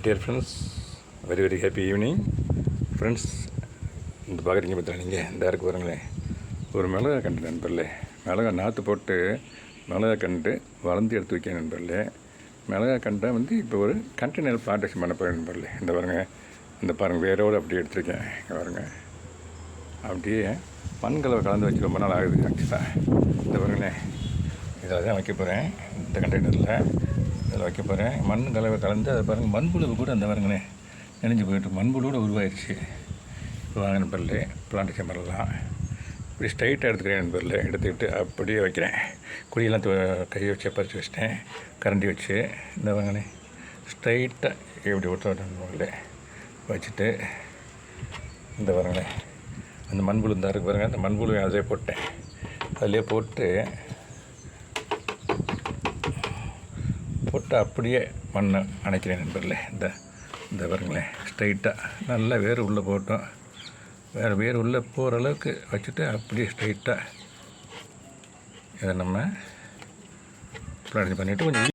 Dear friends, very very happy evening friends. இந்த பார்க்குறீங்க பார்த்தா நீங்கள் இந்த இருக்கு பாருங்களேன், ஒரு மிளகா கண்டு நண்பர்களே. மிளகா நாற்று போட்டு மிளகா கண்டு வளர்ந்து எடுத்து வைக்க நண்பர்களே. மிளகா கண்டை இப்போ ஒரு கண்டெய்னர் பிளான்டேஷன் பண்ண போகிறேன் நண்பர்களே. இந்த பாருங்கள், இந்த பாருங்கள், வேரோடு அப்படியே எடுத்துருக்கேன். பாருங்கள், அப்படியே மண்கலவை கலந்து வச்சு ரொம்ப நாள் ஆகுது ஆக்சுவலாக. இந்த பாருங்களேன், இதில் தான் வைக்க போகிறேன். இந்த கண்டெய்னரில் இதில் வைக்க போகிறேன். மண் கலவை கலந்து அதை பாருங்கள், மண்புழு கூட அந்த பாருங்களேன் நினைஞ்சு போயிட்டு மண்புழுவோட உருவாயிடுச்சு. வாங்க நண்பர்களே, பிளான்டேஷன் பண்ணலாம். இப்படி ஸ்ட்ரைட்டாக எடுத்துக்கிறேன் நண்பர்களே. எடுத்துக்கிட்டு அப்படியே வைக்கிறேன். குடியெல்லாம் கையை வச்சு பறித்து வச்சிட்டேன், கரண்டி வச்சு. இந்த வாங்கண்ணே ஸ்ட்ரைட்டாக இப்படி விட்டு நண்பர்களே வச்சுட்டு, இந்த பாருங்களேன் அந்த மண்புழு இந்த இருக்கு பாருங்கள், அந்த மண்புழு அதே போட்டேன். அதிலே போட்டு அப்படியே மண்ணை அணைக்கிறேன் நண்பர்களே. இந்த பாருங்களேன், ஸ்ட்ரைட்டாக நல்லா வேர் உள்ளே போட்டோம். வேர் உள்ளே போகிற அளவுக்கு வச்சுட்டு அப்படியே ஸ்ட்ரைட்டாக இதை நம்ம பிளான் பண்ணிவிட்டு கொஞ்சம்